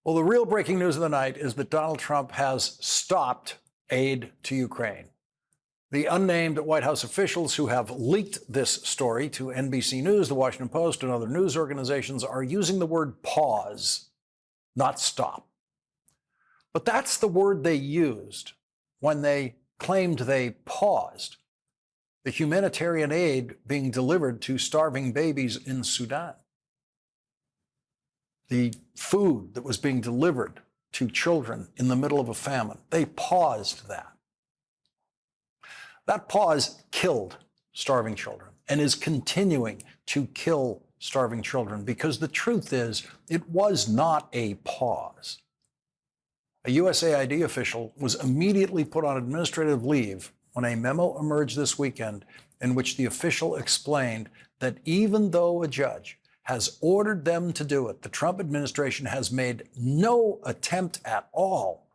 Well, the real breaking news of the night is that Donald Trump has stopped aid to Ukraine. The unnamed White House officials who have leaked this story to NBC News, The Washington Post, and other news organizations are using the word pause, not stop. But that's the word they used when they claimed they paused the humanitarian aid being delivered to starving babies in Sudan. The food that was being delivered to children in the middle of a famine. They paused that. That pause killed starving children and is continuing to kill starving children because the truth is it was not a pause. A USAID official was immediately put on administrative leave when a memo emerged this weekend in which the official explained that even though a judge has ordered them to do it, the Trump administration has made no attempt at all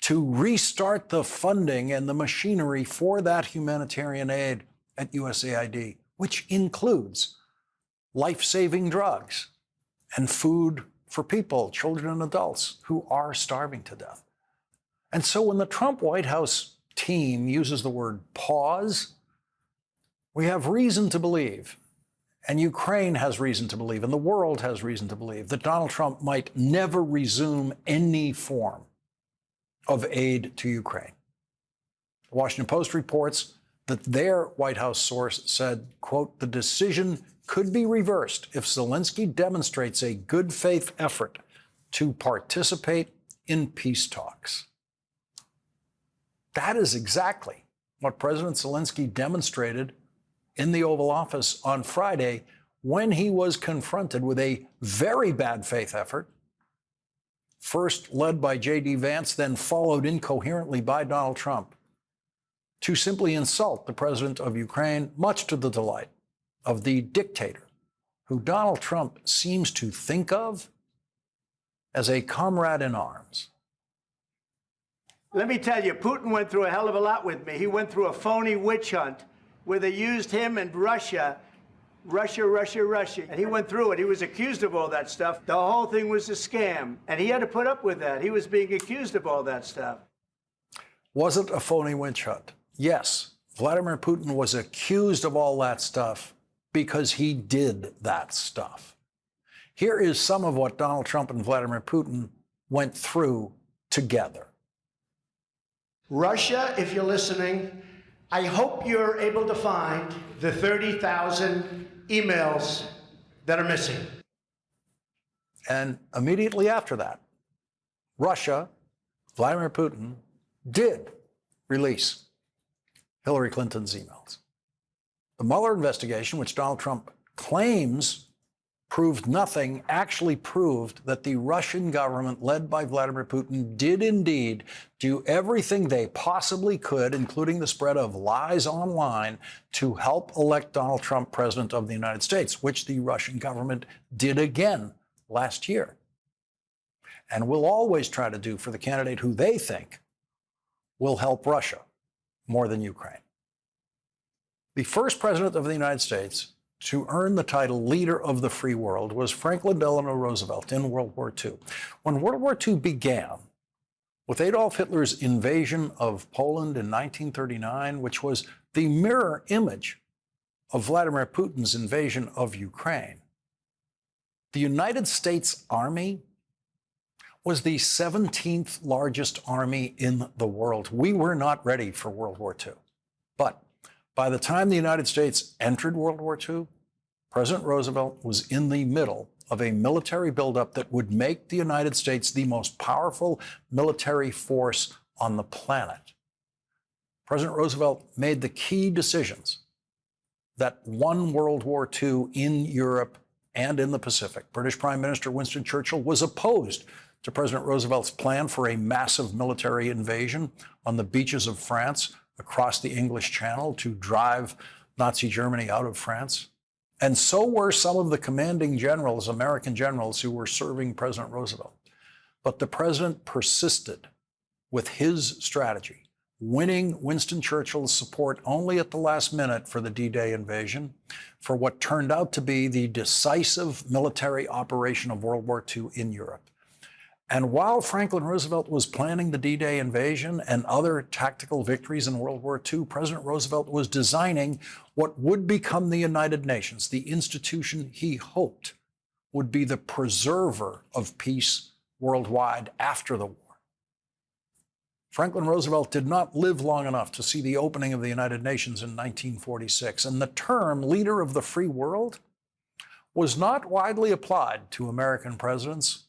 to restart the funding and the machinery for that humanitarian aid at USAID, which includes life-saving drugs and food for people, children and adults who are starving to death. And so when the Trump White House team uses the word pause, we have reason to believe, and Ukraine has reason to believe, and the world has reason to believe, that Donald Trump might never resume any form of aid to Ukraine. The Washington Post reports that their White House source said, quote, the decision could be reversed if Zelensky demonstrates a good faith effort to participate in peace talks. That is exactly what President Zelensky demonstrated in the Oval Office on Friday when he was confronted with a very bad faith effort, first led by J.D. Vance, then followed incoherently by Donald Trump, to simply insult the president of Ukraine, much to the delight of the dictator who Donald Trump seems to think of as a comrade in arms. Let me tell you, Putin went through a hell of a lot with me. He went through a phony witch hunt where they used him and Russia. And he went through it. He was accused of all that stuff. The whole thing was a scam. And he had to put up with that. He was being accused of all that stuff. Was it a phony witch hunt? Yes. Vladimir Putin was accused of all that stuff because he did that stuff. Here is some of what Donald Trump and Vladimir Putin went through together. Russia, if you're listening, I hope you're able to find the 30,000 emails that are missing. And immediately after that, Russia, Vladimir Putin, did release Hillary Clinton's emails. The Mueller investigation, which Donald Trump claims proved nothing, actually proved that the Russian government, led by Vladimir Putin, did indeed do everything they possibly could, including the spread of lies online, to help elect Donald Trump president of the United States, which the Russian government did again last year, and will always try to do for the candidate who they think will help Russia more than Ukraine. The first president of the United States to earn the title leader of the free world was Franklin Delano Roosevelt in World War II. When World War II began, with Adolf Hitler's invasion of Poland in 1939, which was the mirror image of Vladimir Putin's invasion of Ukraine, the United States Army was the 17th largest army in the world. We were not ready for World War II. But by the time the United States entered World War II, President Roosevelt was in the middle of a military buildup that would make the United States the most powerful military force on the planet. President Roosevelt made the key decisions that won World War II in Europe and in the Pacific. British Prime Minister Winston Churchill was opposed to President Roosevelt's plan for a massive military invasion on the beaches of France across the English Channel to drive Nazi Germany out of France. And so were some of the commanding generals, American generals, who were serving President Roosevelt. But the president persisted with his strategy, winning Winston Churchill's support only at the last minute for the D-Day invasion, for what turned out to be the decisive military operation of World War II in Europe. And while Franklin Roosevelt was planning the D-Day invasion and other tactical victories in World War II, President Roosevelt was designing what would become the United Nations, the institution he hoped would be the preserver of peace worldwide after the war. Franklin Roosevelt did not live long enough to see the opening of the United Nations in 1946, and the term leader of the free world was not widely applied to American presidents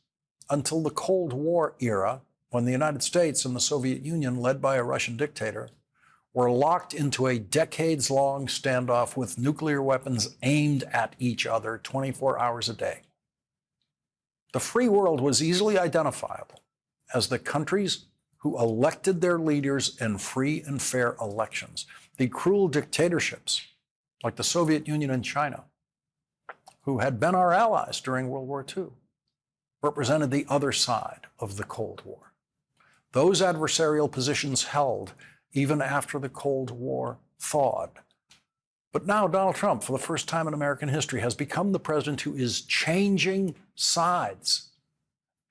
until the Cold War era, when the United States and the Soviet Union, led by a Russian dictator, were locked into a decades-long standoff with nuclear weapons aimed at each other 24 hours a day. The free world was easily identifiable as the countries who elected their leaders in free and fair elections. The cruel dictatorships, like the Soviet Union and China, who had been our allies during World War II, represented the other side of the Cold War. Those adversarial positions held even after the Cold War thawed. But now Donald Trump, for the first time in American history, has become the president who is changing sides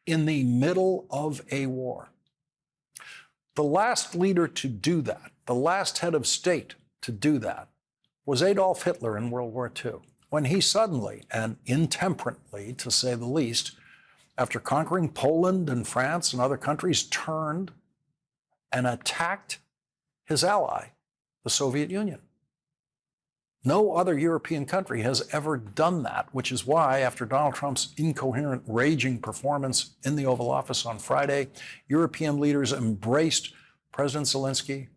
in the middle of a war. The last leader to do that, the last head of state to do that, was Adolf Hitler in World War II, when he suddenly, and intemperately to say the least, after conquering Poland and France and other countries, turned and attacked his ally, the Soviet Union. No other European country has ever done that, which is why, after Donald Trump's incoherent, raging performance in the Oval Office on Friday, European leaders embraced President Zelensky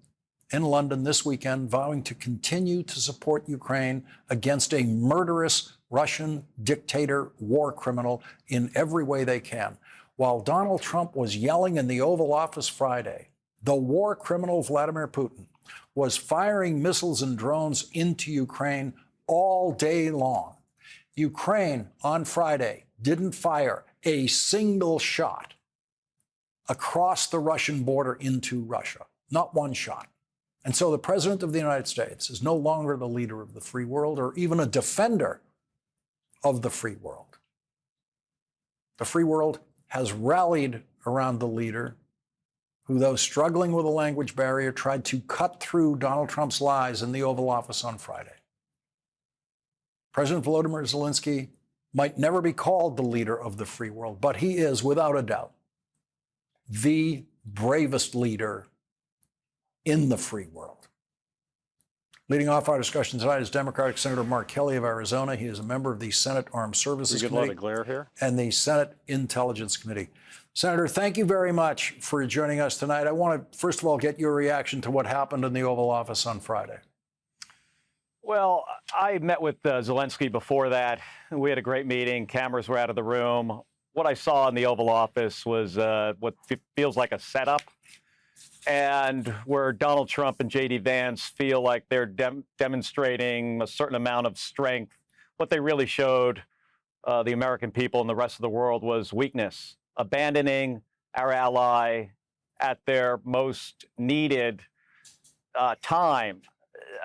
in London this weekend, vowing to continue to support Ukraine against a murderous Russian dictator war criminal in every way they can. While Donald Trump was yelling in the Oval Office Friday, the war criminal Vladimir Putin was firing missiles and drones into Ukraine all day long. Ukraine on Friday didn't fire a single shot across the Russian border into Russia, not one shot. And so the President of the United States is no longer the leader of the free world or even a defender of the free world. The free world has rallied around the leader who, though struggling with a language barrier, tried to cut through Donald Trump's lies in the Oval Office on Friday. President Volodymyr Zelensky might never be called the leader of the free world, but he is, without a doubt, the bravest leader in the free world. Leading off our discussion tonight is Democratic Senator Mark Kelly of Arizona. He is a member of the Senate Armed Services You get a lot Committee of glare here. and the Senate Intelligence Committee. Senator, thank you very much for joining us tonight. I want to, first of all, get your reaction to what happened in the Oval Office on Friday. Well, I met with Zelensky before that. We had a great meeting. Cameras were out of the room. What I saw in the Oval Office was what feels like a setup, and where Donald Trump and J.D. Vance feel like they're demonstrating a certain amount of strength. What they really showed the American people and the rest of the world was weakness, abandoning our ally at their most needed time.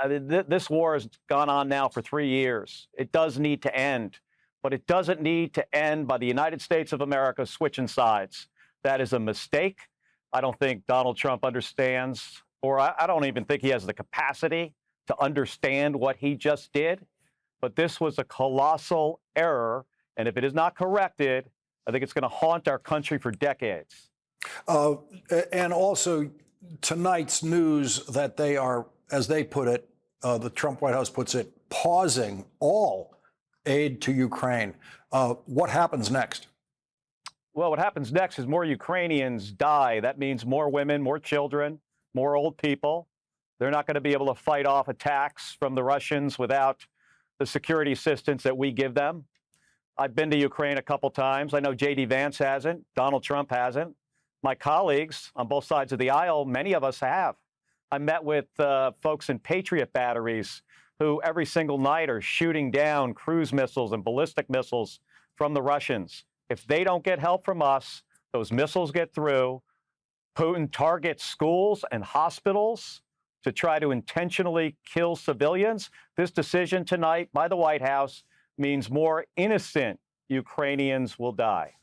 This war has gone on now for 3 years. It does need to end, but it doesn't need to end by the United States of America switching sides. That is a mistake. I don't think Donald Trump understands, or I don't even think he has the capacity to understand what he just did. But this was a colossal error, and if it is not corrected, I think it's going to haunt our country for decades. And also tonight's news that they are, as they put it, the Trump White House puts it, pausing all aid to Ukraine. What happens next? Well, what happens next is more Ukrainians die. That means more women, more children, more old people. They're not going to be able to fight off attacks from the Russians without the security assistance that we give them. I've been to Ukraine a couple times. I know J.D. Vance hasn't. Donald Trump hasn't. My colleagues on both sides of the aisle, many of us have. I met with folks in Patriot batteries who every single night are shooting down cruise missiles and ballistic missiles from the Russians. If they don't get help from us, those missiles get through. Putin targets schools and hospitals to try to intentionally kill civilians. This decision tonight by the White House means more innocent Ukrainians will die.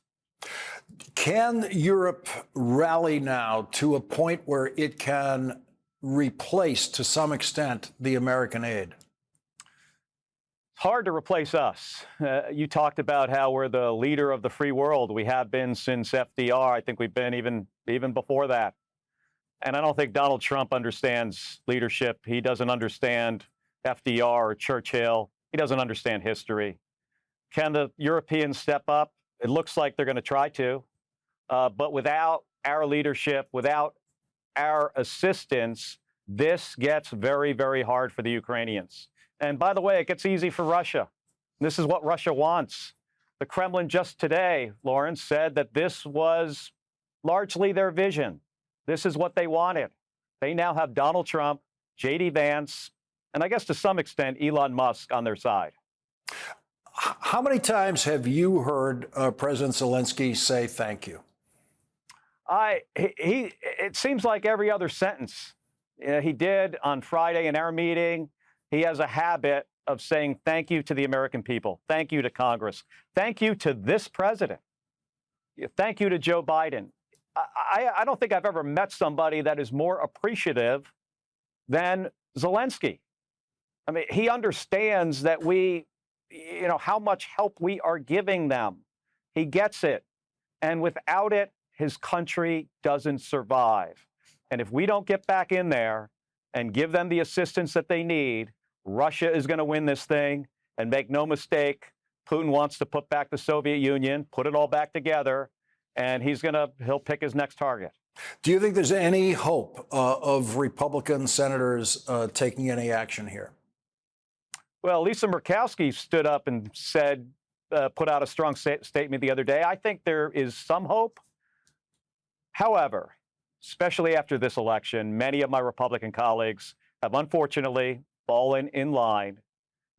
Can Europe rally now to a point where it can replace, to some extent, the American aid? Hard to replace us. You talked about how we're the leader of the free world. We have been since FDR. I think we've been even before that. And I don't think Donald Trump understands leadership. He doesn't understand FDR or Churchill. He doesn't understand history. Can the Europeans step up? It looks like they're going to try to. But without our leadership, without our assistance, this gets very, very hard for the Ukrainians. And by the way, it gets easy for Russia. This is what Russia wants. The Kremlin just today, Lawrence, said that this was largely their vision. This is what they wanted. They now have Donald Trump, J.D. Vance, and I guess to some extent, Elon Musk on their side. How many times have you heard President Zelensky say thank you? It seems like every other sentence. He did on Friday in our meeting. He has a habit of saying thank you to the American people. Thank you to Congress. Thank you to this president. Thank you to Joe Biden. I don't think I've ever met somebody that is more appreciative than Zelensky. I mean, he understands that how much help we are giving them. He gets it. And without it, his country doesn't survive. And if we don't get back in there and give them the assistance that they need, Russia is going to win this thing. And make no mistake, Putin wants to put back the Soviet Union, put it all back together, and he'll pick his next target. Do you think there's any hope of Republican senators taking any action here? Well, Lisa Murkowski stood up and said, put out a strong statement the other day. I think there is some hope. However, especially after this election, many of my Republican colleagues have unfortunately fallen in line,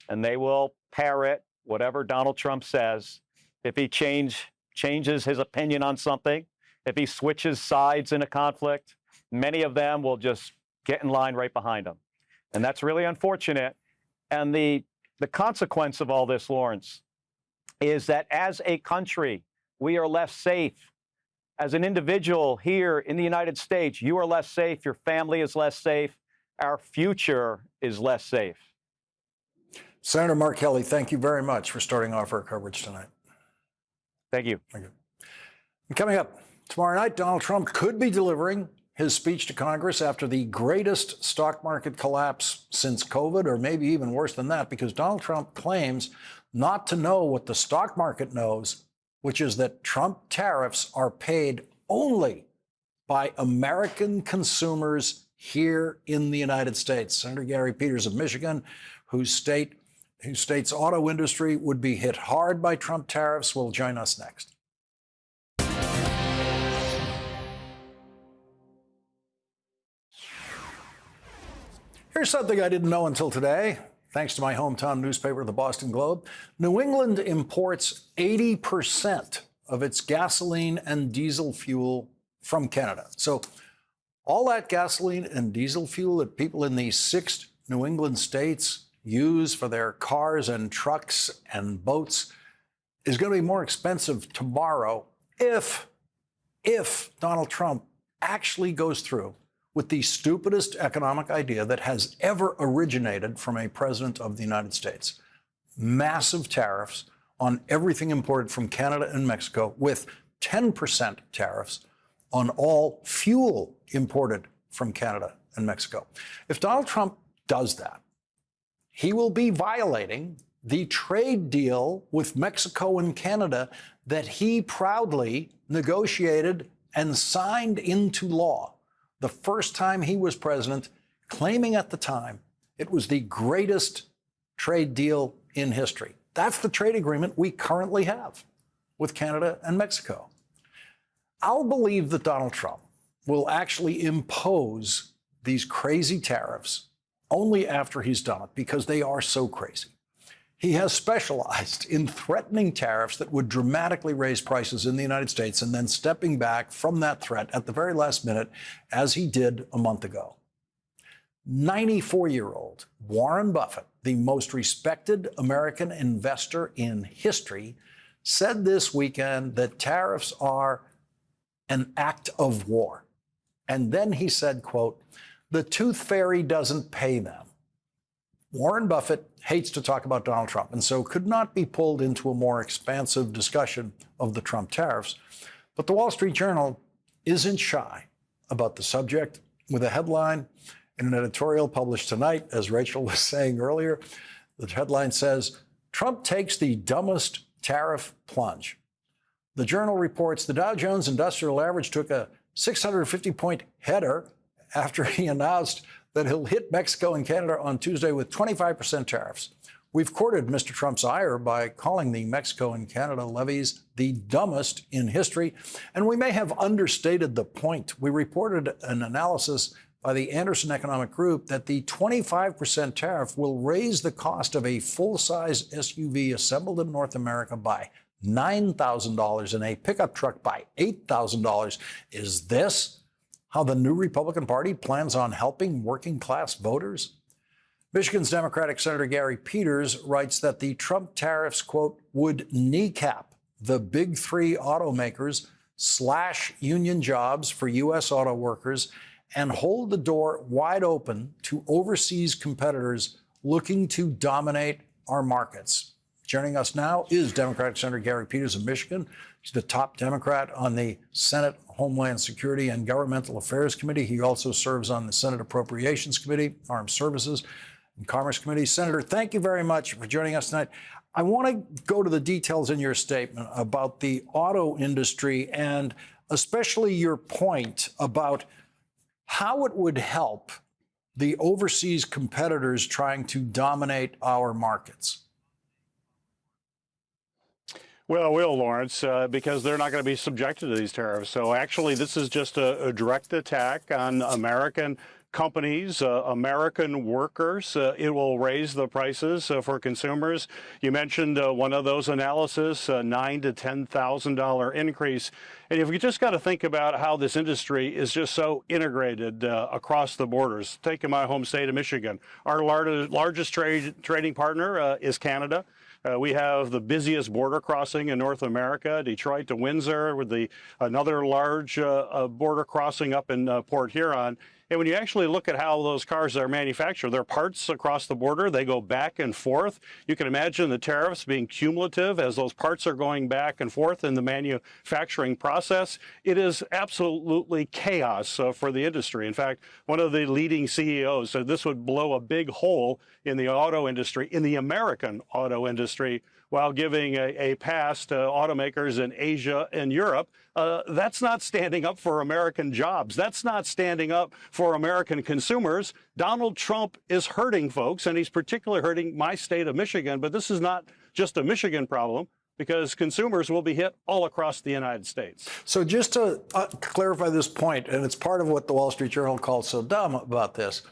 and they will parrot whatever Donald Trump says. If he changes his opinion on something, if he switches sides in a conflict, many of them will just get in line right behind him. And that's really unfortunate. And the consequence of all this, Lawrence, is that as a country, we are less safe. As an individual here in the United States, you are less safe. Your family is less safe. Our future is less safe. Senator Mark Kelly, thank you very much for starting off our coverage tonight. Thank you. Thank you. And coming up tomorrow night, Donald Trump could be delivering his speech to Congress after the greatest stock market collapse since COVID, or maybe even worse than that, because Donald Trump claims not to know what the stock market knows, which is that Trump tariffs are paid only by American consumers here in the United States. Senator Gary Peters of Michigan, whose state's auto industry would be hit hard by Trump tariffs, will join us next. Here's something I didn't know until today. Thanks to my hometown newspaper, the Boston Globe, New England imports 80% of its gasoline and diesel fuel from Canada. So all that gasoline and diesel fuel that people in these 6 New England states use for their cars and trucks and boats is going to be more expensive tomorrow if Donald Trump actually goes through with the stupidest economic idea that has ever originated from a president of the United States. Massive tariffs on everything imported from Canada and Mexico, with 10% tariffs on all fuel imported from Canada and Mexico. If Donald Trump does that, he will be violating the trade deal with Mexico and Canada that he proudly negotiated and signed into law the first time he was president, claiming at the time it was the greatest trade deal in history. That's the trade agreement we currently have with Canada and Mexico. I'll believe that Donald Trump will actually impose these crazy tariffs only after he's done it, because they are so crazy. He has specialized in threatening tariffs that would dramatically raise prices in the United States and then stepping back from that threat at the very last minute, as he did a month ago. 94-year-old Warren Buffett, the most respected American investor in history, said this weekend that tariffs are an act of war. And then he said, quote, the tooth fairy doesn't pay them. Warren Buffett hates to talk about Donald Trump and so could not be pulled into a more expansive discussion of the Trump tariffs. But the Wall Street Journal isn't shy about the subject with a headline in an editorial published tonight, as Rachel was saying earlier. The headline says, Trump takes the dumbest tariff plunge. The Journal reports the Dow Jones Industrial Average took a 650-point header after he announced that he'll hit Mexico and Canada on Tuesday with 25% tariffs. We've courted Mr. Trump's ire by calling the Mexico and Canada levies the dumbest in history, and we may have understated the point. We reported an analysis by the Anderson Economic Group that the 25% tariff will raise the cost of a full-size SUV assembled in North America by $9,000 and a pickup truck by $8,000. Is this how the new Republican Party plans on helping working-class voters? Michigan's Democratic Senator Gary Peters writes that the Trump tariffs, quote, would kneecap the big three automakers, slash union jobs for U.S. auto workers, and hold the door wide open to overseas competitors looking to dominate our markets. Joining us now is Democratic Senator Gary Peters of Michigan. He's the top Democrat on the Senate Homeland Security and Governmental Affairs Committee. He also serves on the Senate Appropriations Committee, Armed Services and Commerce Committee. Senator, thank you very much for joining us tonight. I want to go to the details in your statement about the auto industry and especially your point about how it would help the overseas competitors trying to dominate our markets. Well, it will, Lawrence, because they're not going to be subjected to these tariffs. So actually, this is just a direct attack on American companies, American workers. It will raise the prices for consumers. You mentioned one of those analysis, $9,000 to $10,000 increase. And if you just got to think about how this industry is just so integrated across the borders. Take in my home state of Michigan. Our largest trading partner is Canada. We have the busiest border crossing in North America, Detroit to Windsor, with another large border crossing up in Port Huron. And when you actually look at how those cars are manufactured, they're parts across the border. They go back and forth. You can imagine the tariffs being cumulative as those parts are going back and forth in the manufacturing process. It is absolutely chaos for the industry. In fact, one of the leading CEOs said this would blow a big hole in the auto industry, in the American auto industry, while giving a pass to automakers in Asia and Europe. That's not standing up for American jobs. That's not standing up for American consumers. Donald Trump is hurting folks, and he's particularly hurting my state of Michigan. But this is not just a Michigan problem, because consumers will be hit all across the United States. So just to clarify this point, and it's part of what the Wall Street Journal called so dumb about this,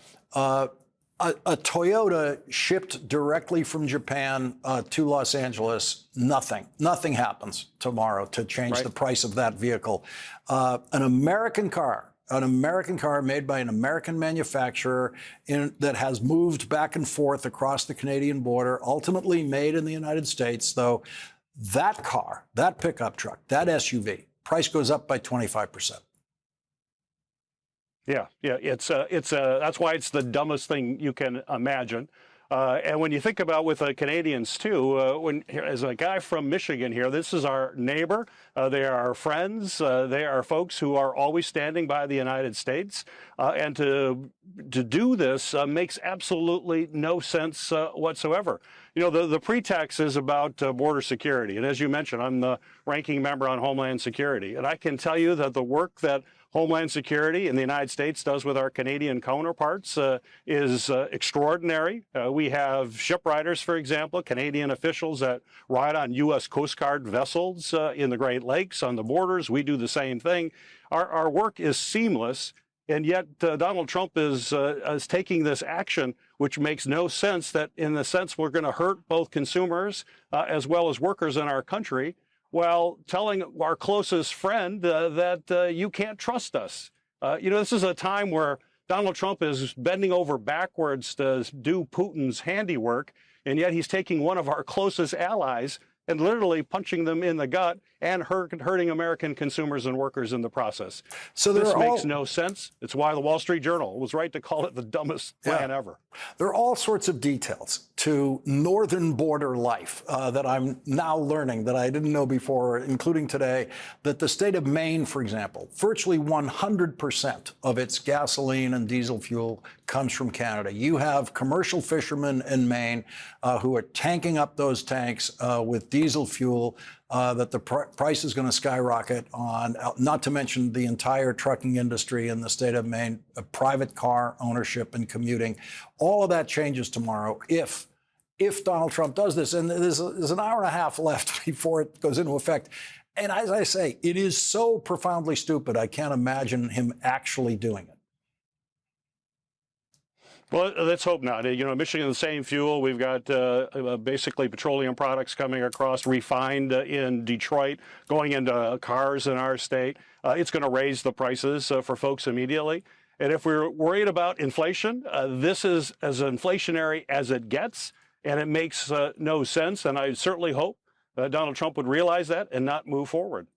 a Toyota shipped directly from Japan to Los Angeles, nothing happens tomorrow to change the price of that vehicle. An American car made by an American manufacturer that has moved back and forth across the Canadian border, ultimately made in the United States, though, that car, that pickup truck, that SUV, price goes up by 25%. Yeah, that's why it's the dumbest thing you can imagine. And when you think about with Canadians too, as a guy from Michigan here, this is our neighbor. They are our friends. They are folks who are always standing by the United States. And to do this makes absolutely no sense whatsoever. You know, the pretext is about border security. And as you mentioned, I'm the ranking member on Homeland Security. And I can tell you that the work that Homeland Security in the United States does with our Canadian counterparts is extraordinary. We have shipwriters, for example, Canadian officials that ride on U.S. Coast Guard vessels in the Great Lakes, on the borders. We do the same thing. Our work is seamless, and yet Donald Trump is taking this action, which makes no sense, that in the sense we're going to hurt both consumers as well as workers in our country, while telling our closest friend that you can't trust us. You know, this is a time where Donald Trump is bending over backwards to do Putin's handiwork, and yet he's taking one of our closest allies and literally punching them in the gut and hurting American consumers and workers in the process. So this makes no sense. It's why the Wall Street Journal was right to call it the dumbest plan ever. There are all sorts of details to northern border life that I'm now learning that I didn't know before, including today, that the state of Maine, for example, virtually 100% of its gasoline and diesel fuel comes from Canada. You have commercial fishermen in Maine who are tanking up those tanks with diesel fuel that the price is going to skyrocket on, not to mention the entire trucking industry in the state of Maine, private car ownership and commuting. All of that changes tomorrow if Donald Trump does this. And there's an hour and a half left before it goes into effect. And as I say, it is so profoundly stupid, I can't imagine him actually doing it. Well, let's hope not. You know, Michigan, the same fuel. We've got basically petroleum products coming across, refined in Detroit, going into cars in our state. It's going to raise the prices for folks immediately. And if we're worried about inflation, this is as inflationary as it gets, and it makes no sense. And I certainly hope Donald Trump would realize that and not move forward.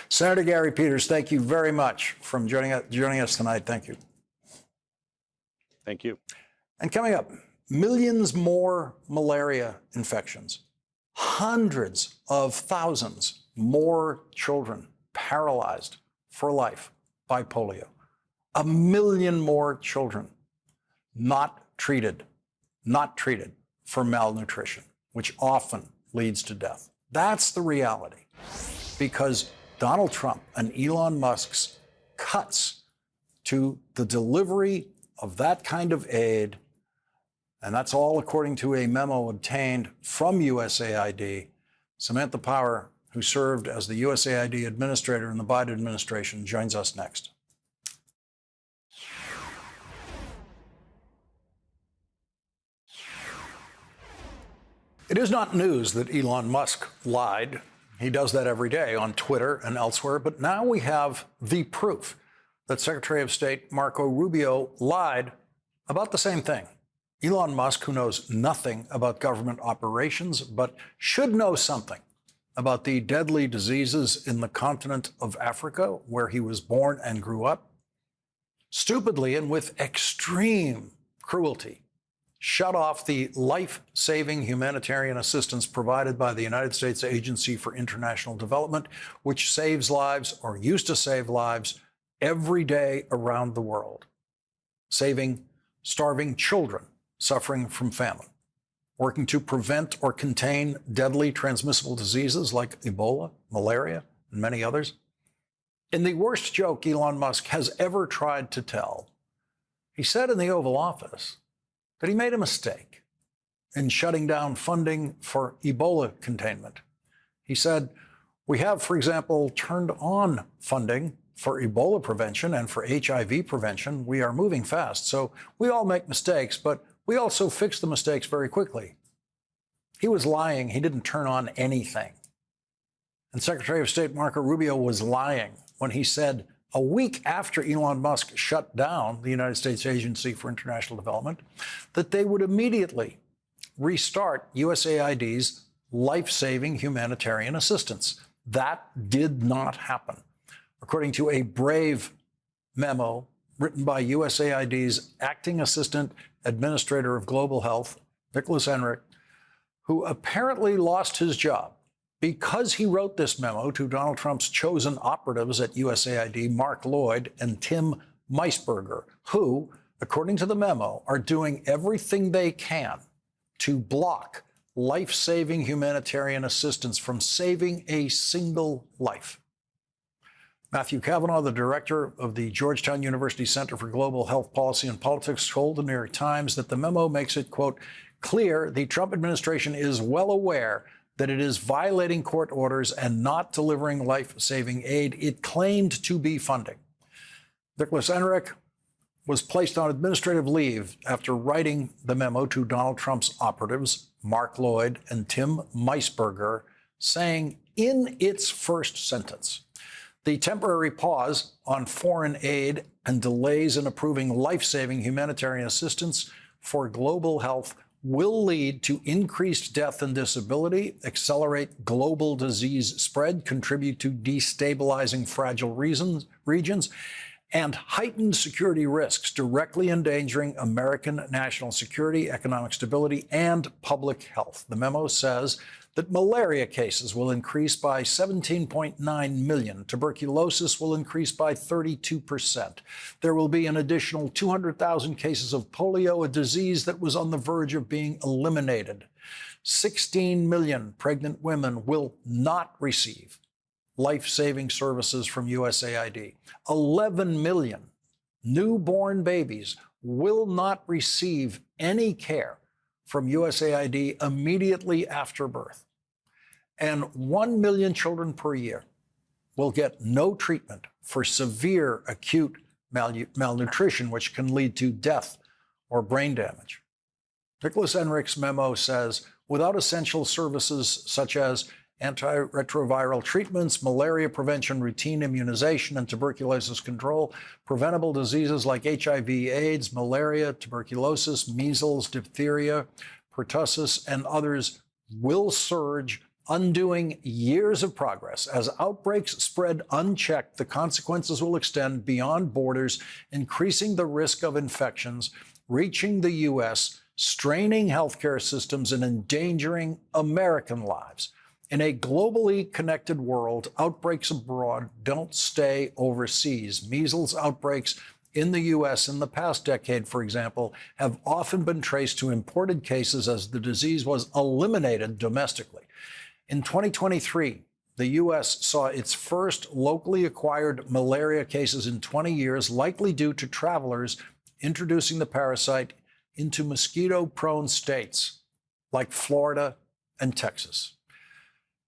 Senator Gary Peters, thank you very much for joining us tonight. Thank you. Thank you. And coming up, millions more malaria infections, hundreds of thousands more children paralyzed for life by polio, 1 million more children not treated for malnutrition, which often leads to death. That's the reality, because Donald Trump and Elon Musk's cuts to the delivery of that kind of aid, and that's all according to a memo obtained from USAID. Samantha Power, who served as the USAID administrator in the Biden administration, joins us next. It is not news that Elon Musk lied. He does that every day on Twitter and elsewhere, but now we have the proof that Secretary of State Marco Rubio lied about the same thing. Elon Musk, who knows nothing about government operations, but should know something about the deadly diseases in the continent of Africa, where he was born and grew up, stupidly and with extreme cruelty, shut off the life-saving humanitarian assistance provided by the United States Agency for International Development, which saves lives, or used to save lives, every day around the world, saving starving children suffering from famine, working to prevent or contain deadly transmissible diseases like Ebola, malaria, and many others. In the worst joke Elon Musk has ever tried to tell, he said in the Oval Office that he made a mistake in shutting down funding for Ebola containment. He said, we have, for example, turned on funding for Ebola prevention and for HIV prevention. We are moving fast. So we all make mistakes, but we also fix the mistakes very quickly. He was lying. He didn't turn on anything. And Secretary of State Marco Rubio was lying when he said a week after Elon Musk shut down the United States Agency for International Development that they would immediately restart USAID's life-saving humanitarian assistance. That did not happen. According to a brave memo written by USAID's acting assistant administrator of global health, Nicholas Enright, who apparently lost his job because he wrote this memo to Donald Trump's chosen operatives at USAID, Mark Lloyd and Tim Meisberger, who, according to the memo, are doing everything they can to block life-saving humanitarian assistance from saving a single life. Matthew Cavanaugh, the director of the Georgetown University Center for Global Health Policy and Politics, told the New York Times that the memo makes it, quote, clear the Trump administration is well aware that it is violating court orders and not delivering life-saving aid it claimed to be funding. Nicholas Enright was placed on administrative leave after writing the memo to Donald Trump's operatives, Mark Lloyd and Tim Meisberger, saying in its first sentence, the temporary pause on foreign aid and delays in approving life-saving humanitarian assistance for global health will lead to increased death and disability, accelerate global disease spread, contribute to destabilizing fragile regions, and heightened security risks, directly endangering American national security, economic stability, and public health. The memo says that malaria cases will increase by 17.9 million. Tuberculosis will increase by 32%. There will be an additional 200,000 cases of polio, a disease that was on the verge of being eliminated. 16 million pregnant women will not receive life-saving services from USAID. 11 million newborn babies will not receive any care from USAID immediately after birth. And 1 million children per year will get no treatment for severe acute malnutrition, which can lead to death or brain damage. Nicholas Enrich's memo says, without essential services such as antiretroviral treatments, malaria prevention, routine immunization, and tuberculosis control, preventable diseases like HIV, AIDS, malaria, tuberculosis, measles, diphtheria, pertussis, and others will surge, undoing years of progress. As outbreaks spread unchecked, the consequences will extend beyond borders, increasing the risk of infections, reaching the U.S., straining healthcare systems, and endangering American lives. In a globally connected world, outbreaks abroad don't stay overseas. Measles outbreaks in the U.S. in the past decade, for example, have often been traced to imported cases as the disease was eliminated domestically. In 2023, the U.S. saw its first locally acquired malaria cases in 20 years, likely due to travelers introducing the parasite into mosquito-prone states like Florida and Texas.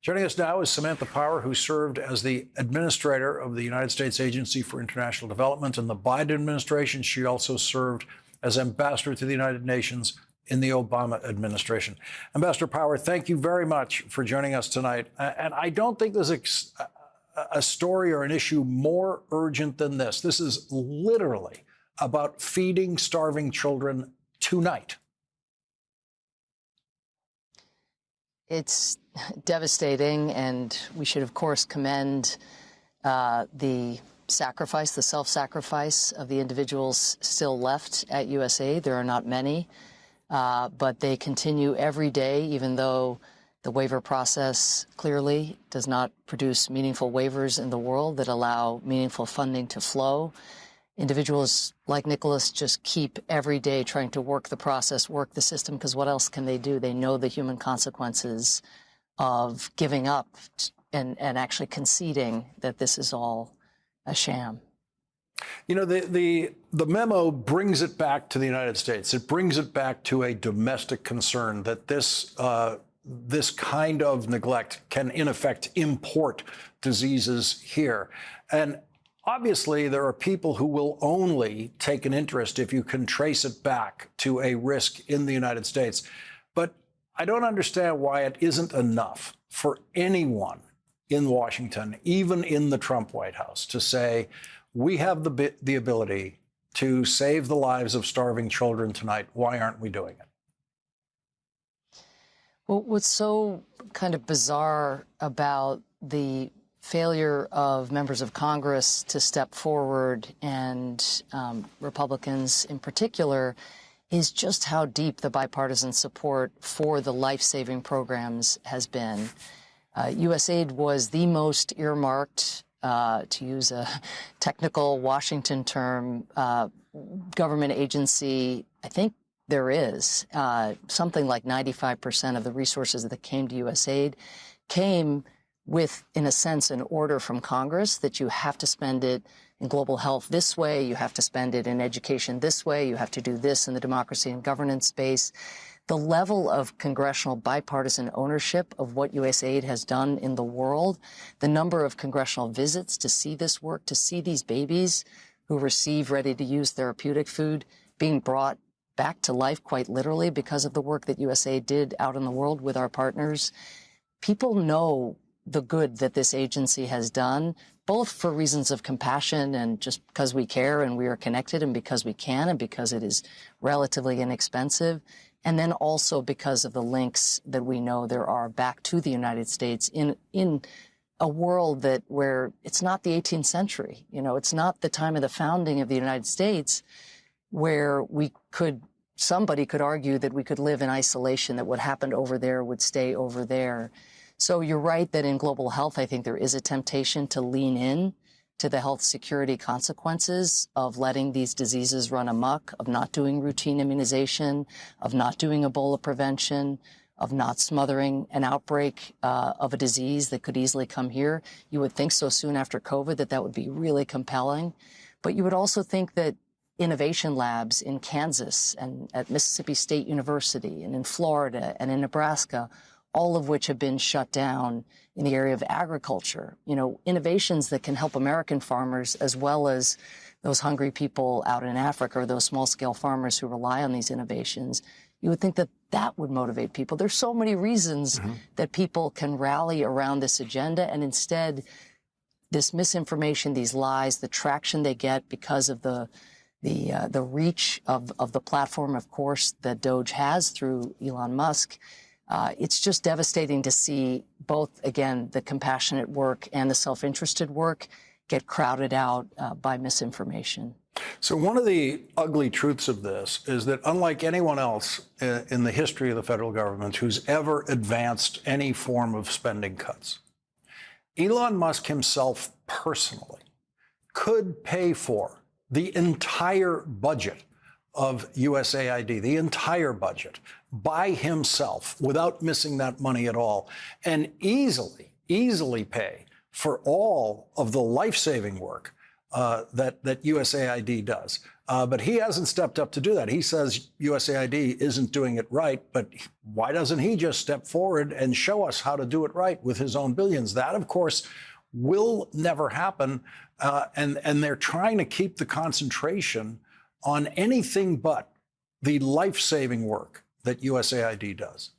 Joining us now is Samantha Power, who served as the administrator of the United States Agency for International Development in the Biden administration. She also served as ambassador to the United Nations in the Obama administration. Ambassador Power, thank you very much for joining us tonight. And I don't think there's a story or an issue more urgent than this. This is literally about feeding starving children tonight. It's devastating, and we should, of course, commend the sacrifice, the self-sacrifice of the individuals still left at USAID. There are not many, but they continue every day, even though the waiver process clearly does not produce meaningful waivers in the world that allow meaningful funding to flow. Individuals like Nicholas just keep every day trying to work the process, work the system, because what else can they do? They know the human consequences of giving up and actually conceding that this is all a sham. You know, the memo brings it back to the United States. It brings it back to a domestic concern that this kind of neglect can, in effect, import diseases here. And obviously, there are people who will only take an interest if you can trace it back to a risk in the United States. But I don't understand why it isn't enough for anyone in Washington, even in the Trump White House, to say, we have the ability to save the lives of starving children tonight. Why aren't we doing it? Well, what's so kind of bizarre about the failure of members of Congress to step forward, and Republicans in particular, is just how deep the bipartisan support for the life-saving programs has been. USAID was the most earmarked, to use a technical Washington term, government agency, I think there is. Something like 95% of the resources that came to USAID came with, in a sense, an order from Congress that you have to spend it in global health this way, you have to spend it in education this way, you have to do this in the democracy and governance space. The level of congressional bipartisan ownership of what USAID has done in the world, the number of congressional visits to see this work, to see these babies who receive ready-to-use therapeutic food being brought back to life quite literally because of the work that USAID did out in the world with our partners. People know the good that this agency has done, both for reasons of compassion and just because we care and we are connected and because we can and because it is relatively inexpensive, And then also because of the links that we know there are back to the United States in a world where it's not the 18th century. It's not the time of the founding of the United States where somebody could argue that we could live in isolation, that what happened over there would stay over there. So you're right that in global health, I think there is a temptation to lean in to the health security consequences of letting these diseases run amok, of not doing routine immunization, of not doing Ebola prevention, of not smothering an outbreak of a disease that could easily come here. You would think so soon after COVID that would be really compelling. But you would also think that innovation labs in Kansas and at Mississippi State University and in Florida and in Nebraska, all of which have been shut down in the area of agriculture, innovations that can help American farmers as well as those hungry people out in Africa or those small-scale farmers who rely on these innovations. You would think that would motivate people. There's so many reasons that people can rally around this agenda, and instead, this misinformation, these lies, the traction they get because of the reach of the platform, of course, that Doge has through Elon Musk. It's just devastating to see both, again, the compassionate work and the self-interested work get crowded out by misinformation. So one of the ugly truths of this is that unlike anyone else in the history of the federal government who's ever advanced any form of spending cuts, Elon Musk himself personally could pay for the entire budget of USAID, the entire budget, by himself without missing that money at all, and easily pay for all of the life-saving work that USAID does. But he hasn't stepped up to do that. He says USAID isn't doing it right, but why doesn't he just step forward and show us how to do it right with his own billions? That, of course, will never happen. And they're trying to keep the concentration on anything but the life-saving work that USAID does.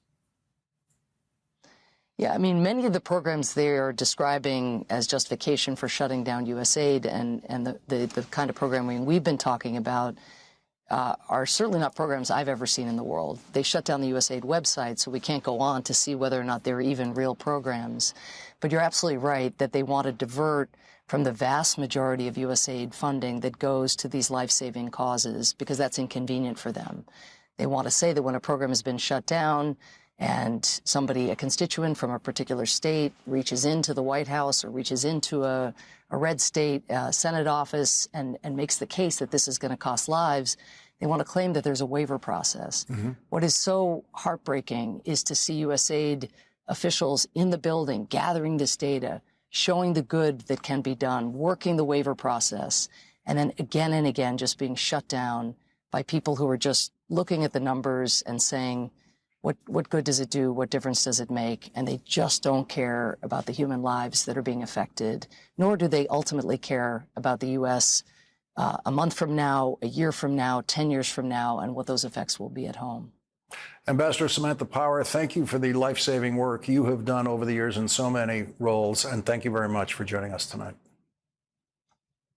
Yeah, I mean, many of the programs they are describing as justification for shutting down USAID and the kind of programming we've been talking about are certainly not programs I've ever seen in the world. They shut down the USAID website, so we can't go on to see whether or not they're even real programs. But you're absolutely right that they want to divert from the vast majority of USAID funding that goes to these life-saving causes because that's inconvenient for them. They want to say that when a program has been shut down and a constituent from a particular state reaches into the White House or reaches into a red state Senate office and makes the case that this is going to cost lives, they want to claim that there's a waiver process. What is so heartbreaking is to see USAID officials in the building gathering this data, showing the good that can be done, working the waiver process, and then again and again just being shut down by people who are just looking at the numbers and saying, what good does it do? What difference does it make? And they just don't care about the human lives that are being affected, nor do they ultimately care about the U.S. A month from now, a year from now, 10 years from now, and what those effects will be at home. Ambassador Samantha Power, thank you for the life-saving work you have done over the years in so many roles, and thank you very much for joining us tonight.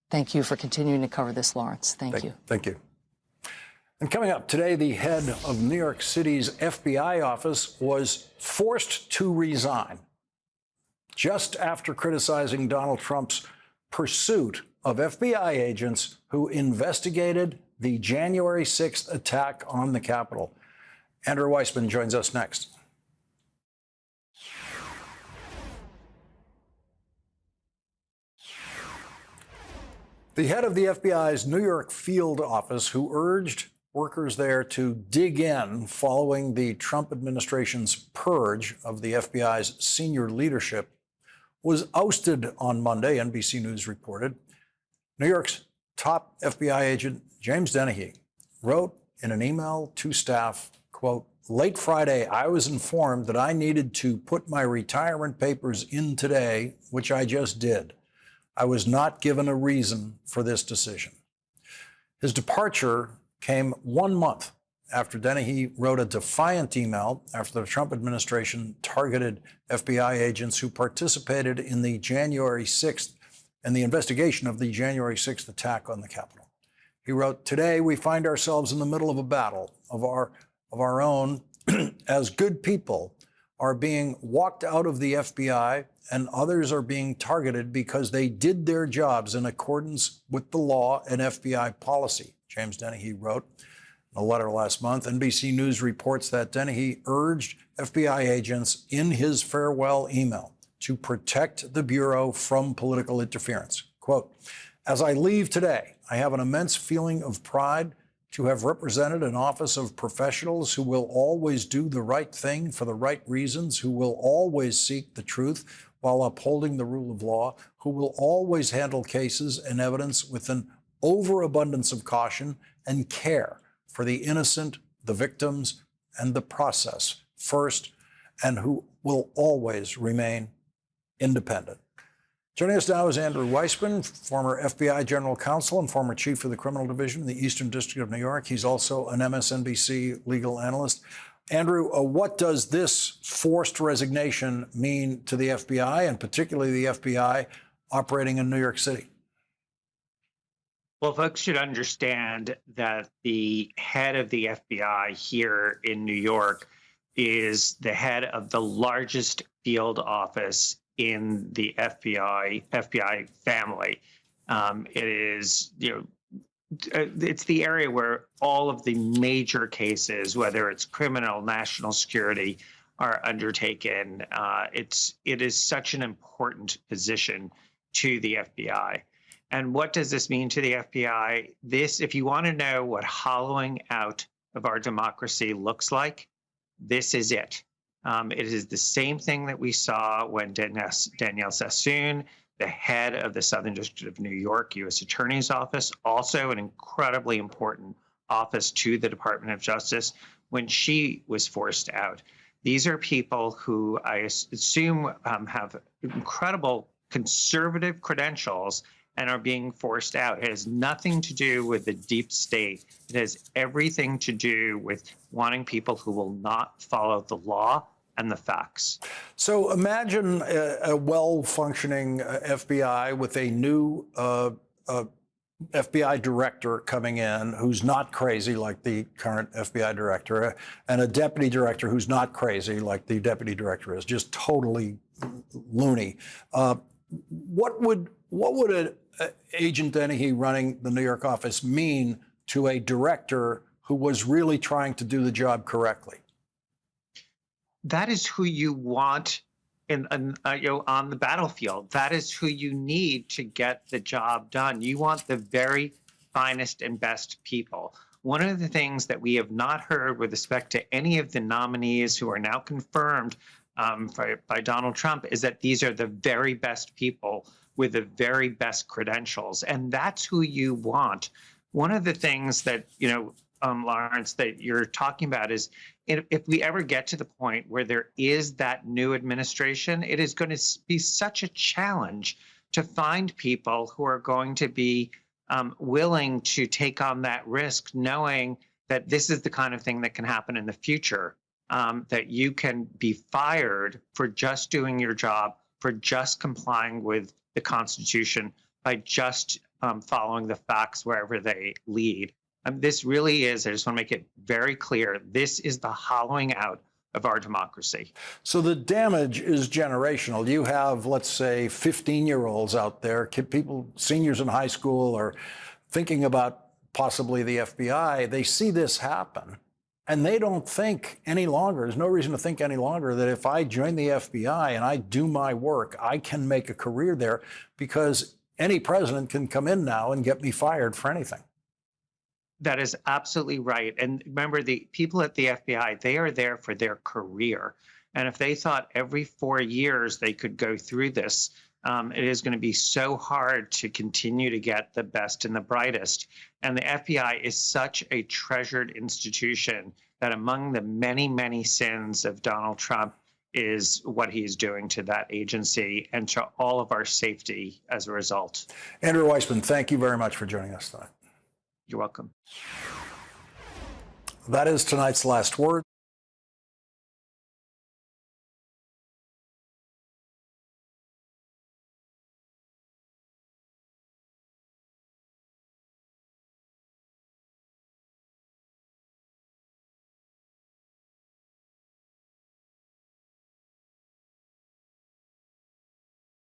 Thank you for continuing to cover this, Lawrence. Thank you. Thank you. And coming up today, the head of New York City's FBI office was forced to resign just after criticizing Donald Trump's pursuit of FBI agents who investigated the January 6th attack on the Capitol. Andrew Weissman joins us next. The head of the FBI's New York field office, who urged workers there to dig in following the Trump administration's purge of the FBI's senior leadership, was ousted on Monday, NBC News reported. New York's top FBI agent, James Dennehy, wrote in an email to staff, quote, "Late Friday, I was informed that I needed to put my retirement papers in today, which I just did. I was not given a reason for this decision." His departure came 1 month after Dennehy wrote a defiant email after the Trump administration targeted FBI agents who participated in the January 6th and the investigation of the January 6th attack on the Capitol. He wrote, "Today, we find ourselves in the middle of a battle of our of our own, as good people, are being walked out of the FBI, and others are being targeted because they did their jobs in accordance with the law and FBI policy, James Dennehy wrote in a letter last month. NBC News reports that Dennehy urged FBI agents in his farewell email to protect the Bureau from political interference. Quote, "As I leave today, I have an immense feeling of pride to have represented an office of professionals who will always do the right thing for the right reasons, who will always seek the truth while upholding the rule of law, who will always handle cases and evidence with an overabundance of caution and care for the innocent, the victims, and the process first, and who will always remain independent." Joining us now is Andrew Weissmann, former FBI General Counsel and former Chief of the Criminal Division in the Eastern District of New York. He's also an MSNBC legal analyst. Andrew, what does this forced resignation mean to the FBI, and particularly the FBI operating in New York City? Well, folks should understand that the head of the FBI here in New York is the head of the largest field office in the FBI family. It is, it's the area where all of the major cases, whether it's criminal, national security, are undertaken. It is such an important position to the FBI. And what does this mean to the FBI? If you want to know what hollowing out of our democracy looks like, this is it. It is the same thing that we saw when Danielle Sassoon, the head of the Southern District of New York U.S. Attorney's Office, also an incredibly important office to the Department of Justice, when she was forced out. These are people who I assume have incredible conservative credentials and are being forced out. It has nothing to do with the deep state. It has everything to do with wanting people who will not follow the law and the facts. So imagine a well-functioning FBI with a new FBI director coming in who's not crazy like the current FBI director, and a deputy director who's not crazy like the deputy director is, just totally loony. What would Agent Dennehy running the New York office mean to a director who was really trying to do the job correctly? That is who you want on the battlefield. That is who you need to get the job done. You want the very finest and best people. One of the things that we have not heard with respect to any of the nominees who are now confirmed by Donald Trump is that these are the very best people with the very best credentials. And that's who you want. One of the things that, Lawrence, that you're talking about is if we ever get to the point where there is that new administration, it is going to be such a challenge to find people who are going to be willing to take on that risk, knowing that this is the kind of thing that can happen in the future, that you can be fired for just doing your job, for just complying with the Constitution, by just following the facts wherever they lead. This really is, I just want to make it very clear, this is the hollowing out of our democracy. So the damage is generational. You have, let's say, 15-year-olds out there, people, seniors in high school, are thinking about possibly the FBI. They see this happen, and they don't think any longer, there's no reason to think any longer that if I join the FBI and I do my work, I can make a career there, because any president can come in now and get me fired for anything. That is absolutely right. And remember, the people at the FBI, they are there for their career. And if they thought every 4 years they could go through this, it is going to be so hard to continue to get the best and the brightest. And the FBI is such a treasured institution that among the many, many sins of Donald Trump is what he is doing to that agency and to all of our safety as a result. Andrew Weissmann, thank you very much for joining us tonight. You're welcome. That is tonight's last word.